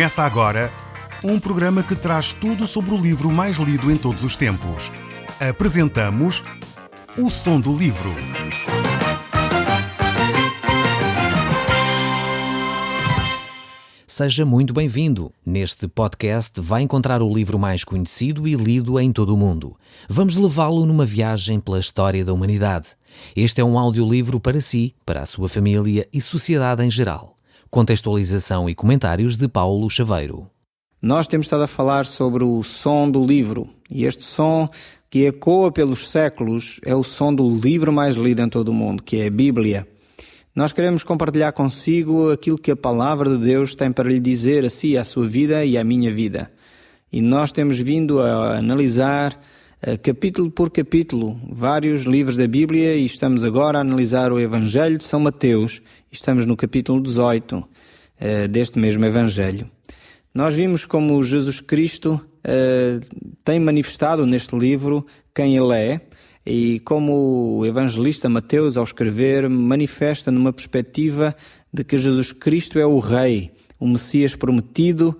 Começa agora um programa que traz tudo sobre o livro mais lido em todos os tempos. Apresentamos O Som do Livro. Seja muito bem-vindo. Neste podcast vai encontrar o livro mais conhecido e lido em todo o mundo. Vamos levá-lo numa viagem pela história da humanidade. Este é um audiolivro para si, para a sua família e sociedade em geral. Contextualização e comentários de Paulo Chaveiro. Nós temos estado a falar sobre o som do livro, e este som que ecoa pelos séculos é o som do livro mais lido em todo o mundo, que é a Bíblia. Nós queremos compartilhar consigo aquilo que a Palavra de Deus tem para lhe dizer a si, à sua vida e à minha vida. E nós temos vindo a analisar capítulo por capítulo vários livros da Bíblia e estamos agora a analisar o Evangelho de São Mateus. Estamos no capítulo 18 deste mesmo Evangelho. Nós vimos como Jesus Cristo tem manifestado neste livro quem Ele é e como o evangelista Mateus, ao escrever, manifesta numa perspectiva de que Jesus Cristo é o Rei, o Messias prometido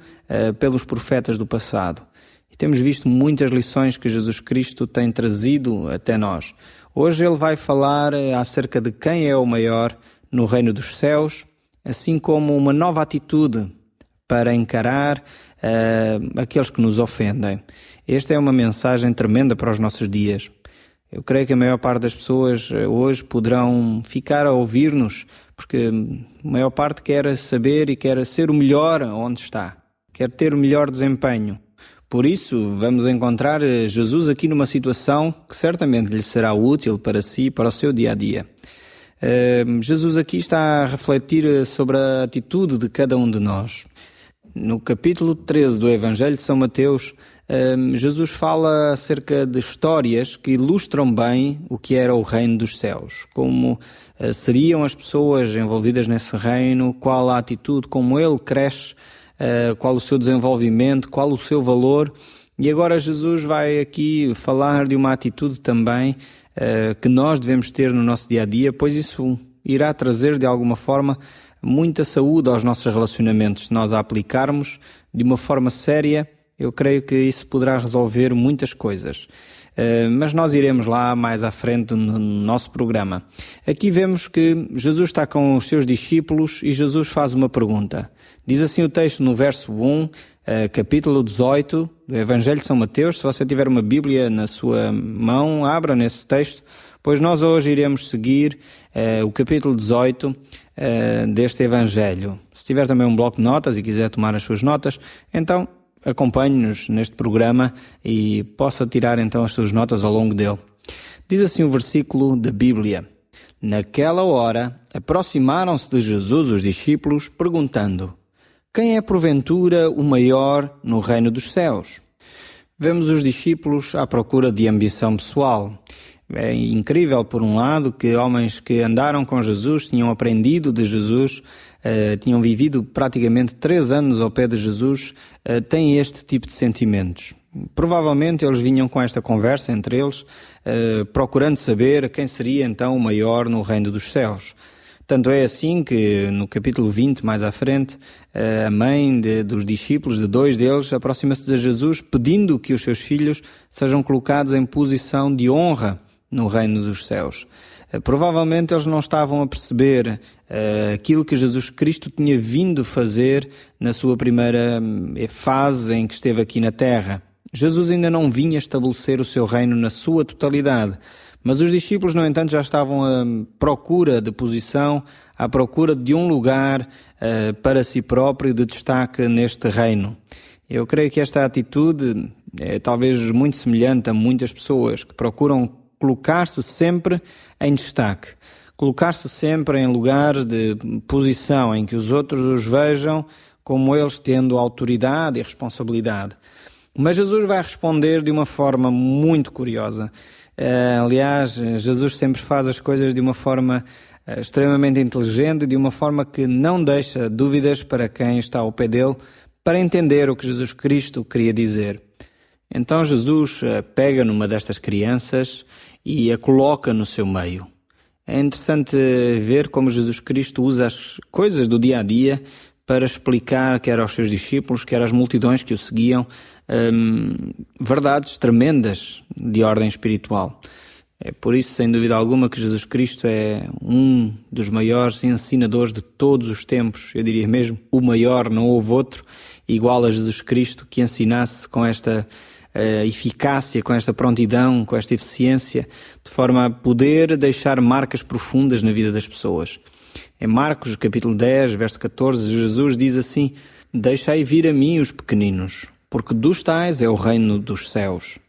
pelos profetas do passado. E temos visto muitas lições que Jesus Cristo tem trazido até nós. Hoje Ele vai falar acerca de quem é o maior no reino dos céus, assim como uma nova atitude para encarar aqueles que nos ofendem. Esta é uma mensagem tremenda para os nossos dias. Eu creio que a maior parte das pessoas hoje poderão ficar a ouvir-nos, porque a maior parte quer saber e quer ser o melhor onde está, quer ter o melhor desempenho. Por isso, vamos encontrar Jesus aqui numa situação que certamente lhe será útil para si, para o seu dia-a-dia. Jesus aqui está a refletir sobre a atitude de cada um de nós. No capítulo 13 do Evangelho de São Mateus, Jesus fala acerca de histórias que ilustram bem o que era o reino dos céus, como seriam as pessoas envolvidas nesse reino, qual a atitude, como ele cresce, qual o seu desenvolvimento, qual o seu valor. E agora Jesus vai aqui falar de uma atitude também que nós devemos ter no nosso dia-a-dia, pois isso irá trazer de alguma forma muita saúde aos nossos relacionamentos. Se nós a aplicarmos de uma forma séria, eu creio que isso poderá resolver muitas coisas. Mas nós iremos lá mais à frente no nosso programa. Aqui vemos que Jesus está com os seus discípulos e Jesus faz uma pergunta. Diz assim o texto no verso 1, capítulo 18 do Evangelho de São Mateus. Se você tiver uma Bíblia na sua mão, abra nesse texto, pois nós hoje iremos seguir o capítulo 18 deste Evangelho. Se tiver também um bloco de notas e quiser tomar as suas notas, então acompanhe-nos neste programa e possa tirar então as suas notas ao longo dele. Diz assim o versículo da Bíblia: Naquela hora aproximaram-se de Jesus os discípulos, perguntando: Quem é porventura o maior no reino dos céus? Vemos os discípulos à procura de ambição pessoal. É incrível, por um lado, que homens que andaram com Jesus, tinham aprendido de Jesus, tinham vivido praticamente 3 anos ao pé de Jesus, têm este tipo de sentimentos. Provavelmente eles vinham com esta conversa entre eles, procurando saber quem seria então o maior no reino dos céus. Tanto é assim que no capítulo 20, mais à frente, a mãe dos discípulos, de 2 deles, aproxima-se de Jesus pedindo que os seus filhos sejam colocados em posição de honra no reino dos céus. Provavelmente eles não estavam a perceber aquilo que Jesus Cristo tinha vindo fazer na sua primeira fase em que esteve aqui na Terra. Jesus ainda não vinha estabelecer o seu reino na sua totalidade, mas os discípulos, no entanto, já estavam à procura de posição, à procura de um lugar para si próprio de destaque neste reino. Eu creio que esta atitude é talvez muito semelhante a muitas pessoas que procuram colocar-se sempre em destaque, colocar-se sempre em lugar de posição em que os outros os vejam como eles tendo autoridade e responsabilidade. Mas Jesus vai responder de uma forma muito curiosa. Aliás, Jesus sempre faz as coisas de uma forma extremamente inteligente, de uma forma que não deixa dúvidas para quem está ao pé dele, para entender o que Jesus Cristo queria dizer. Então Jesus pega numa destas crianças e a coloca no seu meio. É interessante ver como Jesus Cristo usa as coisas do dia-a-dia para explicar, quer aos seus discípulos, quer às multidões que o seguiam, verdades tremendas de ordem espiritual. É por isso, sem dúvida alguma, que Jesus Cristo é um dos maiores ensinadores de todos os tempos. Eu diria mesmo o maior, não houve outro igual a Jesus Cristo que ensinasse com esta eficácia, com esta prontidão, com esta eficiência, de forma a poder deixar marcas profundas na vida das pessoas. Em Marcos, capítulo 10, verso 14, Jesus diz assim: deixai vir a mim os pequeninos, porque dos tais é o reino dos céus.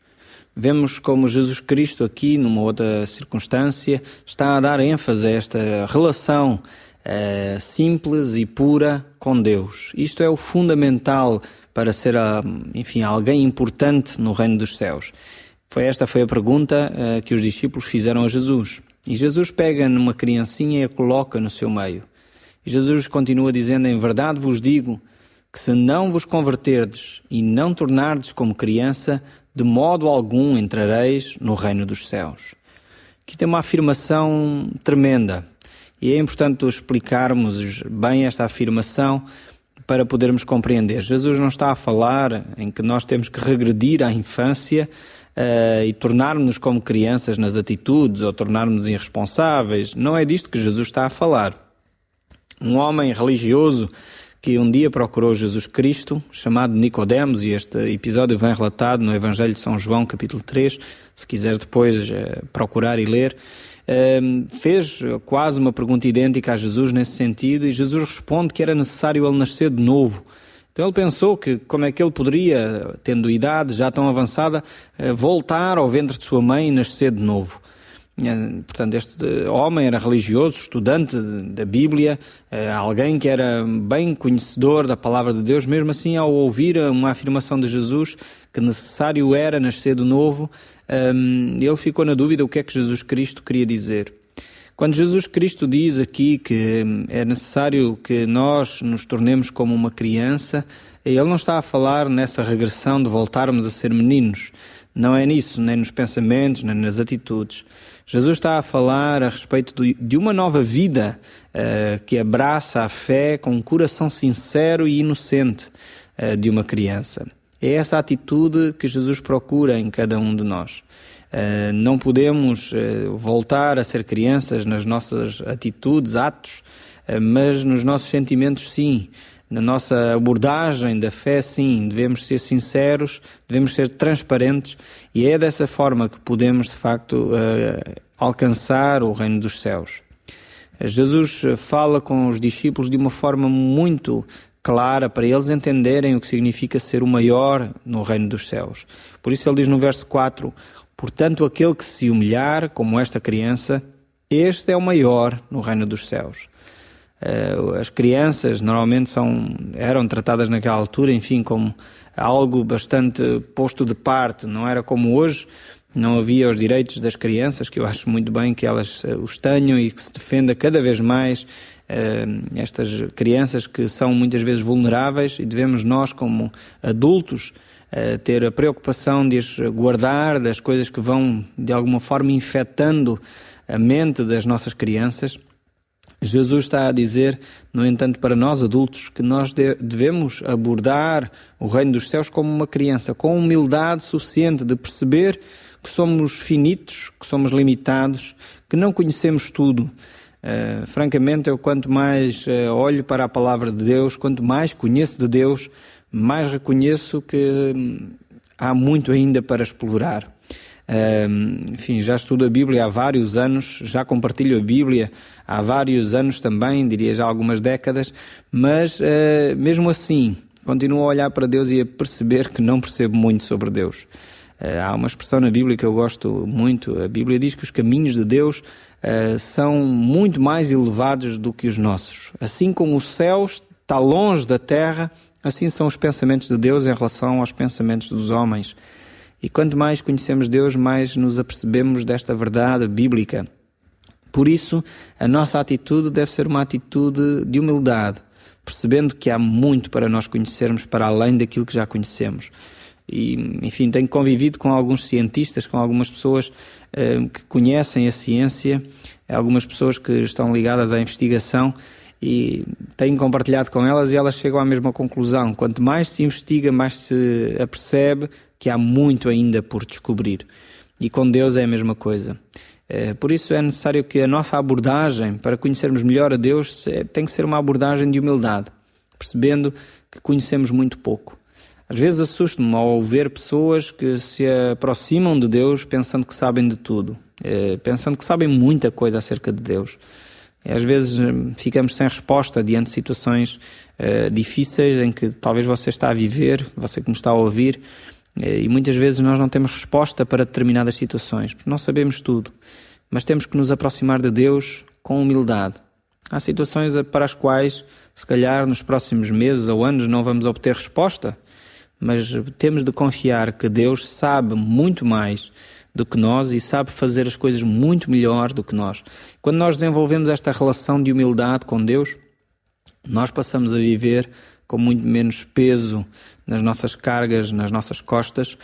Vemos como Jesus Cristo aqui, numa outra circunstância, está a dar ênfase a esta relação simples e pura com Deus. Isto é o fundamental para ser, alguém importante no reino dos céus. Esta foi a pergunta que os discípulos fizeram a Jesus. E Jesus pega numa criancinha e a coloca no seu meio. E Jesus continua dizendo: em verdade vos digo que se não vos converterdes e não tornardes como criança, de modo algum entrareis no reino dos céus. Aqui tem uma afirmação tremenda. E é importante explicarmos bem esta afirmação para podermos compreender. Jesus não está a falar em que nós temos que regredir à infância e tornarmos-nos como crianças nas atitudes ou tornarmos-nos irresponsáveis. Não é disto que Jesus está a falar. Um homem religioso que um dia procurou Jesus Cristo, chamado Nicodemos, e este episódio vem relatado no Evangelho de São João, capítulo 3, se quiser depois procurar e ler, fez quase uma pergunta idêntica a Jesus nesse sentido, e Jesus responde que era necessário ele nascer de novo. Então ele pensou que como é que ele poderia, tendo idade já tão avançada, voltar ao ventre de sua mãe e nascer de novo. Portanto, este homem era religioso, estudante da Bíblia, alguém que era bem conhecedor da palavra de Deus. Mesmo assim, ao ouvir uma afirmação de Jesus que necessário era nascer de novo, ele ficou na dúvida o que é que Jesus Cristo queria dizer. Quando Jesus Cristo diz aqui que é necessário que nós nos tornemos como uma criança, ele não está a falar nessa regressão de voltarmos a ser meninos. Não é nisso, nem nos pensamentos, nem nas atitudes. Jesus está a falar a respeito de uma nova vida que abraça a fé com um coração sincero e inocente de uma criança. É essa atitude que Jesus procura em cada um de nós. Não podemos voltar a ser crianças nas nossas atitudes, atos, mas nos nossos sentimentos, sim. Na nossa abordagem da fé, sim, devemos ser sinceros, devemos ser transparentes, e é dessa forma que podemos, de facto, alcançar o reino dos céus. Jesus fala com os discípulos de uma forma muito clara para eles entenderem o que significa ser o maior no reino dos céus. Por isso ele diz no verso 4, portanto, aquele que se humilhar como esta criança, este é o maior no reino dos céus. As crianças normalmente eram tratadas naquela altura, enfim, como algo bastante posto de parte. Não era como hoje, não havia os direitos das crianças, que eu acho muito bem que elas os tenham e que se defenda cada vez mais estas crianças que são muitas vezes vulneráveis, e devemos nós, como adultos, ter a preocupação de as guardar das coisas que vão de alguma forma infectando a mente das nossas crianças. Jesus está a dizer, no entanto, para nós adultos, que nós devemos abordar o reino dos céus como uma criança, com humildade suficiente de perceber que somos finitos, que somos limitados, que não conhecemos tudo. Francamente, eu quanto mais olho para a palavra de Deus, quanto mais conheço de Deus, mais reconheço que há muito ainda para explorar. Enfim, já estudo a Bíblia há vários anos, já compartilho a Bíblia há vários anos também, diria já algumas décadas, mas mesmo assim continuo a olhar para Deus e a perceber que não percebo muito sobre Deus. Há uma expressão na Bíblia que eu gosto muito. A Bíblia diz que os caminhos de Deus são muito mais elevados do que os nossos. Assim como o céu está longe da terra, assim são os pensamentos de Deus em relação aos pensamentos dos homens. E quanto mais conhecemos Deus, mais nos apercebemos desta verdade bíblica. Por isso, a nossa atitude deve ser uma atitude de humildade, percebendo que há muito para nós conhecermos para além daquilo que já conhecemos. E, enfim, tenho convivido com alguns cientistas, com algumas pessoas que conhecem a ciência, algumas pessoas que estão ligadas à investigação, e tenho compartilhado com elas e elas chegam à mesma conclusão. Quanto mais se investiga, mais se apercebe que há muito ainda por descobrir. E com Deus é a mesma coisa. Por isso é necessário que a nossa abordagem para conhecermos melhor a Deus tem que ser uma abordagem de humildade, percebendo que conhecemos muito pouco. Às vezes assusto-me ao ver pessoas que se aproximam de Deus pensando que sabem de tudo, pensando que sabem muita coisa acerca de Deus. E às vezes ficamos sem resposta diante de situações difíceis em que talvez você está a viver, você que me está a ouvir, e muitas vezes nós não temos resposta para determinadas situações, porque não sabemos tudo, mas temos que nos aproximar de Deus com humildade. Há situações para as quais, se calhar, nos próximos meses ou anos não vamos obter resposta, mas temos de confiar que Deus sabe muito mais do que nós e sabe fazer as coisas muito melhor do que nós. Quando nós desenvolvemos esta relação de humildade com Deus, nós passamos a viver com muito menos peso nas nossas cargas, nas nossas costas,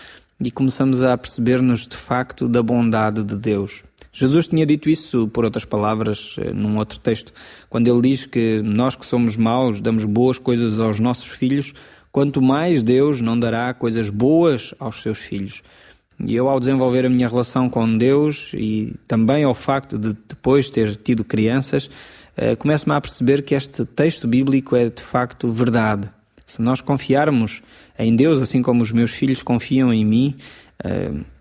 e começamos a perceber-nos de facto da bondade de Deus. Jesus tinha dito isso, por outras palavras, num outro texto, quando ele diz que nós que somos maus damos boas coisas aos nossos filhos, quanto mais Deus não dará coisas boas aos seus filhos. E eu, ao desenvolver a minha relação com Deus e também ao facto de depois ter tido crianças, começo-me a perceber que este texto bíblico é de facto verdade. Se nós confiarmos em Deus, assim como os meus filhos confiam em mim,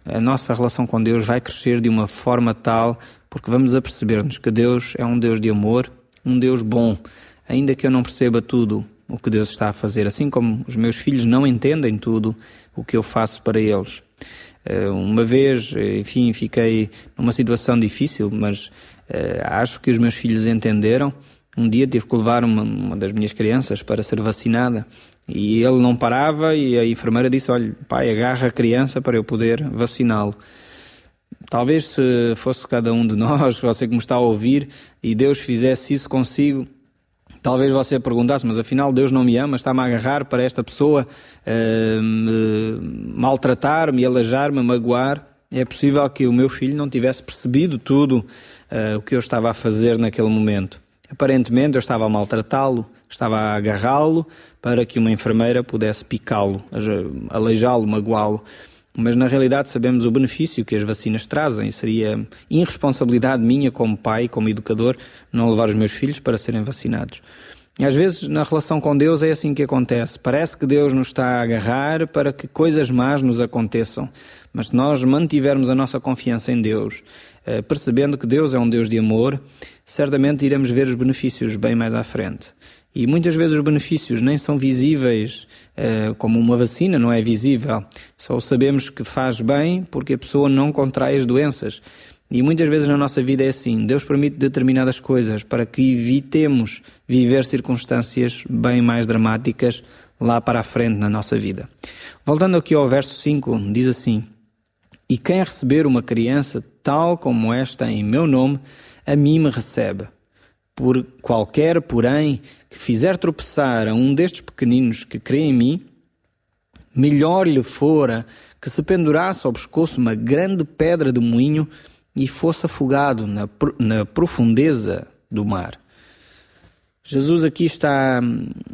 a nossa relação com Deus vai crescer de uma forma tal, porque vamos a perceber-nos que Deus é um Deus de amor, um Deus bom, ainda que eu não perceba tudo o que Deus está a fazer, assim como os meus filhos não entendem tudo o que eu faço para eles. Uma vez, enfim, fiquei numa situação difícil, mas acho que os meus filhos entenderam. Um dia tive que levar uma das minhas crianças para ser vacinada e ele não parava e a enfermeira disse: olha, pai, agarra a criança para eu poder vaciná-lo. Talvez se fosse cada um de nós, você que me está a ouvir, e Deus fizesse isso consigo, talvez você perguntasse: mas afinal Deus não me ama, está-me a agarrar para esta pessoa maltratar-me, alejar-me, magoar. É possível que o meu filho não tivesse percebido tudo o que eu estava a fazer naquele momento. Aparentemente eu estava a maltratá-lo, estava a agarrá-lo para que uma enfermeira pudesse picá-lo, aleijá-lo, magoá-lo. Mas na realidade sabemos o benefício que as vacinas trazem. Seria irresponsabilidade minha como pai, como educador, não levar os meus filhos para serem vacinados. E às vezes na relação com Deus é assim que acontece. Parece que Deus nos está a agarrar para que coisas más nos aconteçam. Mas se nós mantivermos a nossa confiança em Deus, percebendo que Deus é um Deus de amor, certamente iremos ver os benefícios bem mais à frente. E muitas vezes os benefícios nem são visíveis, como uma vacina não é visível. Só sabemos que faz bem porque a pessoa não contrai as doenças. E muitas vezes na nossa vida é assim. Deus permite determinadas coisas para que evitemos viver circunstâncias bem mais dramáticas lá para a frente na nossa vida. Voltando aqui ao verso 5, diz assim: e quem receber uma criança tal como esta em meu nome, a mim me recebe. Por qualquer, porém, que fizer tropeçar a um destes pequeninos que crê em mim, melhor lhe fora que se pendurasse ao pescoço uma grande pedra de moinho e fosse afogado na profundeza do mar. Jesus aqui está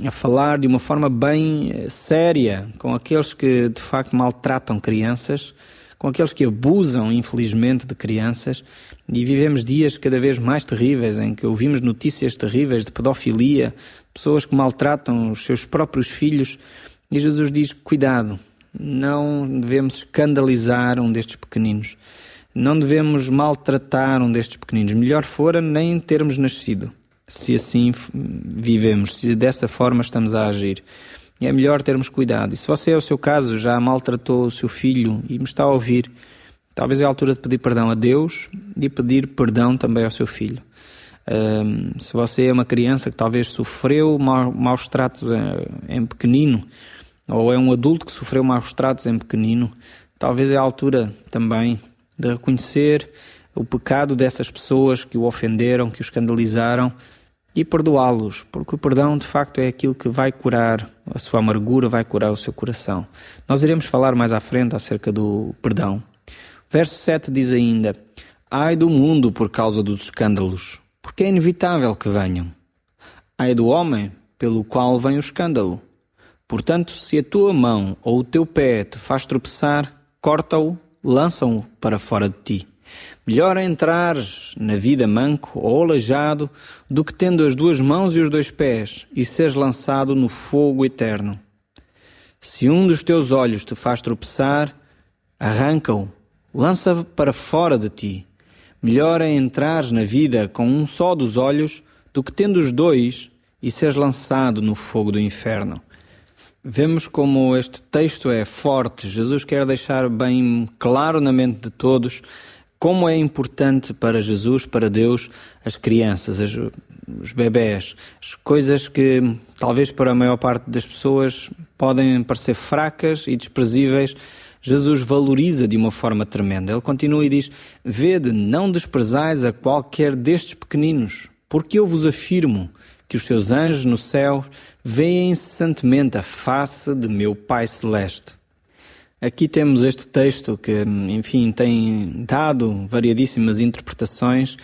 a falar de uma forma bem séria com aqueles que de facto maltratam crianças, com aqueles que abusam, infelizmente, de crianças, e vivemos dias cada vez mais terríveis em que ouvimos notícias terríveis de pedofilia, pessoas que maltratam os seus próprios filhos, e Jesus diz: cuidado, não devemos escandalizar um destes pequeninos, não devemos maltratar um destes pequeninos, melhor fora nem termos nascido, se assim vivemos, se dessa forma estamos a agir. É melhor termos cuidado. E se você é o seu caso, já maltratou o seu filho e me está a ouvir, talvez é a altura de pedir perdão a Deus e pedir perdão também ao seu filho. Se você é uma criança que talvez sofreu maus tratos em pequenino, ou é um adulto que sofreu maus tratos em pequenino, talvez é a altura também de reconhecer o pecado dessas pessoas que o ofenderam, que o escandalizaram, e perdoá-los, porque o perdão de facto é aquilo que vai curar a sua amargura, vai curar o seu coração. Nós iremos falar mais à frente acerca do perdão. Verso 7 diz ainda: ai do mundo por causa dos escândalos, porque é inevitável que venham. Ai do homem pelo qual vem o escândalo. Portanto, se a tua mão ou o teu pé te faz tropeçar, corta-o, lança-o para fora de ti. Melhor é entrares na vida manco ou aleijado do que tendo as 2 mãos e os 2 pés e seres lançado no fogo eterno. Se um dos teus olhos te faz tropeçar, arranca-o, lança-o para fora de ti. Melhor é entrares na vida com um só dos olhos do que tendo os 2 e seres lançado no fogo do inferno. Vemos como este texto é forte. Jesus quer deixar bem claro na mente de todos como é importante para Jesus, para Deus, as crianças, os bebés, as coisas que talvez para a maior parte das pessoas podem parecer fracas e desprezíveis. Jesus valoriza de uma forma tremenda. Ele continua e diz: vede, não desprezais a qualquer destes pequeninos, porque eu vos afirmo que os seus anjos no céu veem incessantemente a face de meu Pai Celeste. Aqui temos este texto que, enfim, tem dado variadíssimas interpretações,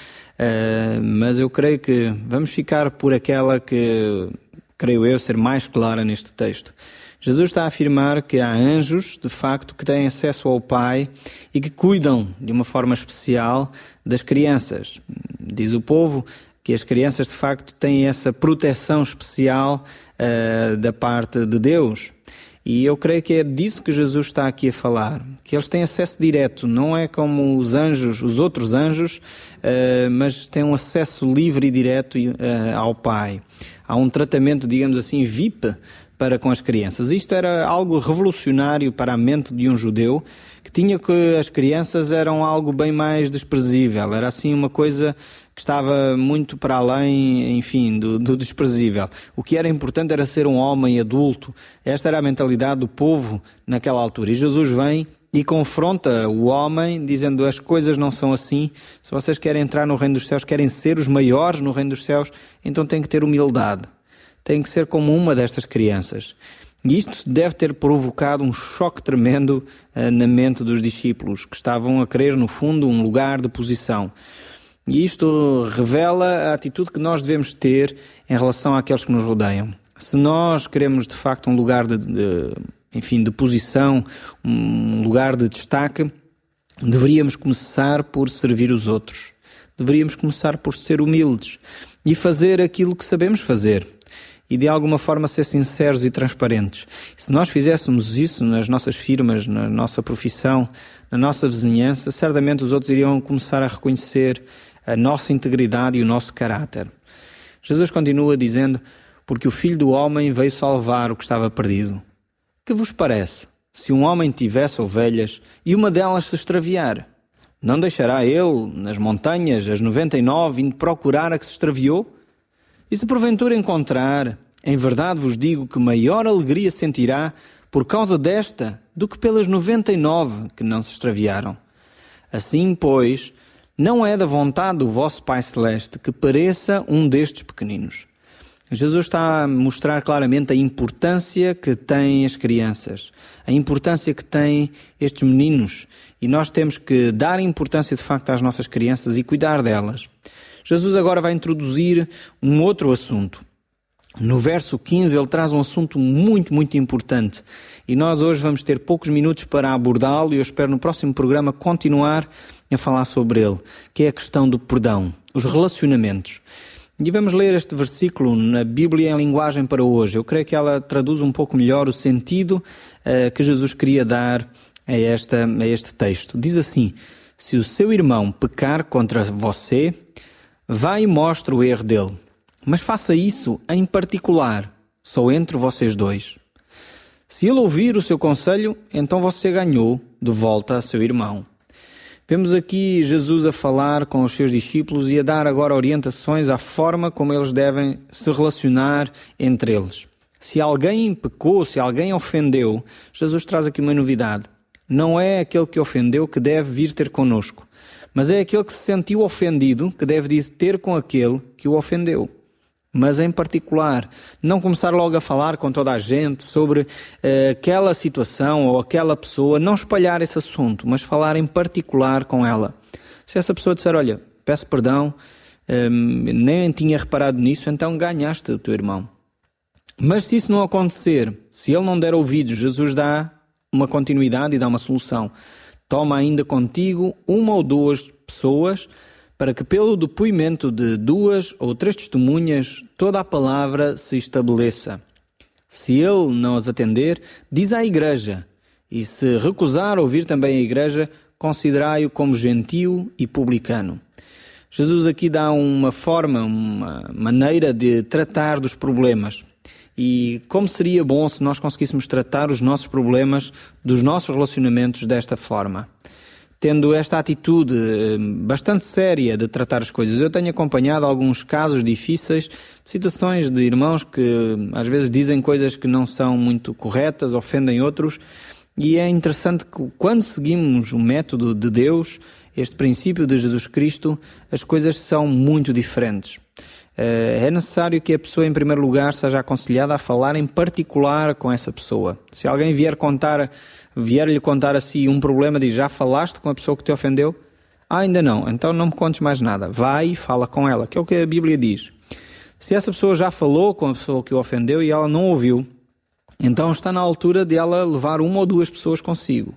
mas eu creio que vamos ficar por aquela que, creio eu, ser mais clara neste texto. Jesus está a afirmar que há anjos, de facto, que têm acesso ao Pai e que cuidam de uma forma especial das crianças. Diz o povo que as crianças, de facto, têm essa proteção especial da parte de Deus. E eu creio que é disso que Jesus está aqui a falar, que eles têm acesso direto, não é como os anjos, os outros anjos, mas têm um acesso livre e direto ao Pai. Há um tratamento, digamos assim, VIP para com as crianças. Isto era algo revolucionário para a mente de um judeu, que tinha que as crianças eram algo bem mais desprezível, era assim uma coisa que estava muito para além, enfim, do desprezível. O que era importante era ser um homem adulto. Esta era a mentalidade do povo naquela altura. E Jesus vem e confronta o homem, dizendo: as coisas não são assim. Se vocês querem entrar no reino dos céus, querem ser os maiores no reino dos céus, então têm que ter humildade. Têm que ser como uma destas crianças. E isto deve ter provocado um choque tremendo na mente dos discípulos, que estavam a querer, no fundo, um lugar de posição. E isto revela a atitude que nós devemos ter em relação àqueles que nos rodeiam. Se nós queremos, de facto, um lugar de posição, um lugar de destaque, deveríamos começar por servir os outros. Deveríamos começar por ser humildes e fazer aquilo que sabemos fazer. E de alguma forma ser sinceros e transparentes. Se nós fizéssemos isso nas nossas firmas, na nossa profissão, na nossa vizinhança, certamente os outros iriam começar a reconhecer a nossa integridade e o nosso caráter. Jesus continua dizendo: porque o Filho do Homem veio salvar o que estava perdido. Que vos parece? Se um homem tivesse ovelhas e uma delas se extraviar, não deixará ele nas montanhas as 99 indo procurar a que se extraviou? E se porventura encontrar, em verdade vos digo que maior alegria sentirá por causa desta do que pelas 99 que não se extraviaram. Assim, pois, não é da vontade do vosso Pai Celeste que pareça um destes pequeninos. Jesus está a mostrar claramente a importância que têm as crianças, a importância que têm estes meninos, e nós temos que dar importância de facto às nossas crianças e cuidar delas. Jesus agora vai introduzir um outro assunto. No verso 15 ele traz um assunto muito, muito importante. E nós hoje vamos ter poucos minutos para abordá-lo e eu espero no próximo programa continuar a falar sobre ele, que é a questão do perdão, os relacionamentos. E vamos ler este versículo na Bíblia em linguagem para hoje. Eu creio que ela traduz um pouco melhor o sentido que Jesus queria dar a este texto. Diz assim: se o seu irmão pecar contra você, vá e mostre o erro dele, mas faça isso em particular, só entre vocês dois. Se ele ouvir o seu conselho, então você ganhou de volta a seu irmão. Vemos aqui Jesus a falar com os seus discípulos e a dar agora orientações à forma como eles devem se relacionar entre eles. Se alguém pecou, se alguém ofendeu, Jesus traz aqui uma novidade. Não é aquele que ofendeu que deve vir ter connosco, mas é aquele que se sentiu ofendido que deve ir ter com aquele que o ofendeu. Mas em particular, não começar logo a falar com toda a gente sobre aquela situação ou aquela pessoa, não espalhar esse assunto, mas falar em particular com ela. Se essa pessoa disser: olha, peço perdão, nem tinha reparado nisso, então ganhaste o teu irmão. Mas se isso não acontecer, se ele não der ouvidos, Jesus dá uma continuidade e dá uma solução. Toma ainda contigo 1 ou 2 pessoas, para que pelo depoimento de 2 ou 3 testemunhas toda a palavra se estabeleça. Se ele não as atender, diz à igreja, e se recusar ouvir também a igreja, considerai-o como gentio e publicano. Jesus aqui dá uma forma, uma maneira de tratar dos problemas. E como seria bom se nós conseguíssemos tratar os nossos problemas dos nossos relacionamentos desta forma. Tendo esta atitude bastante séria de tratar as coisas. Eu tenho acompanhado alguns casos difíceis, de situações de irmãos que às vezes dizem coisas que não são muito corretas, ofendem outros, e é interessante que quando seguimos o método de Deus, este princípio de Jesus Cristo, as coisas são muito diferentes. É necessário que a pessoa, em primeiro lugar, seja aconselhada a falar em particular com essa pessoa. Se alguém vier-lhe contar assim um problema, diz: já falaste com a pessoa que te ofendeu? Ainda não, então não me contes mais nada. Vai e fala com ela, que é o que a Bíblia diz. Se essa pessoa já falou com a pessoa que o ofendeu e ela não ouviu, então está na altura de ela levar 1 ou 2 pessoas consigo.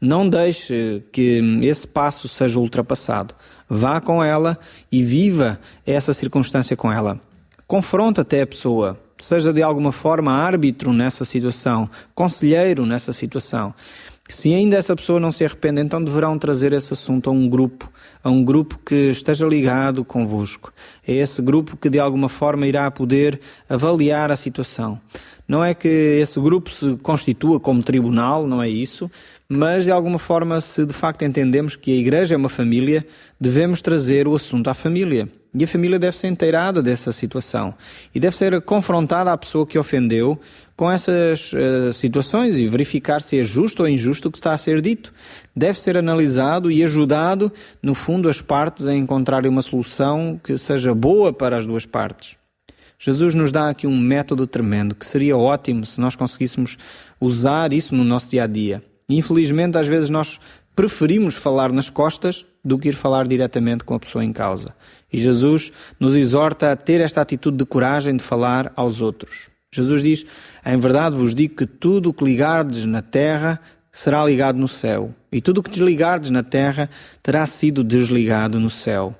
Não deixe que esse passo seja ultrapassado. Vá com ela e viva essa circunstância com ela. Confronta até a pessoa. Seja de alguma forma árbitro nessa situação, conselheiro nessa situação. Se ainda essa pessoa não se arrepende, então deverão trazer esse assunto a um grupo que esteja ligado convosco. É esse grupo que de alguma forma irá poder avaliar a situação. Não é que esse grupo se constitua como tribunal, não é isso, mas de alguma forma, se de facto entendemos que a igreja é uma família, devemos trazer o assunto à família. E a família deve ser inteirada dessa situação. E deve ser confrontada a pessoa que ofendeu com essas situações e verificar se é justo ou injusto o que está a ser dito. Deve ser analisado e ajudado, no fundo, as partes a encontrarem uma solução que seja boa para as 2 partes. Jesus nos dá aqui um método tremendo, que seria ótimo se nós conseguíssemos usar isso no nosso dia-a-dia. Infelizmente, às vezes nós preferimos falar nas costas do que ir falar diretamente com a pessoa em causa. E Jesus nos exorta a ter esta atitude de coragem de falar aos outros. Jesus diz: em verdade vos digo que tudo o que ligardes na terra será ligado no céu, e tudo o que desligardes na terra terá sido desligado no céu.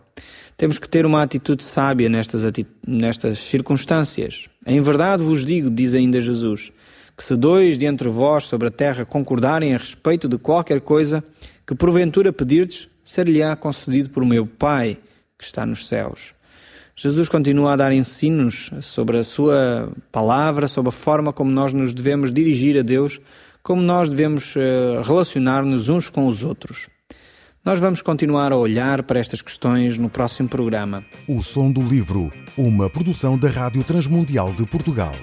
Temos que ter uma atitude sábia nestas circunstâncias. Em verdade vos digo, diz ainda Jesus, que se 2 de entre vós sobre a terra concordarem a respeito de qualquer coisa que porventura pedirdes, ser-lhe-á concedido por meu Pai que está nos céus. Jesus continua a dar ensinos sobre a sua palavra, sobre a forma como nós nos devemos dirigir a Deus, como nós devemos relacionar-nos uns com os outros. Nós vamos continuar a olhar para estas questões no próximo programa. O Som do Livro, uma produção da Rádio Transmundial de Portugal.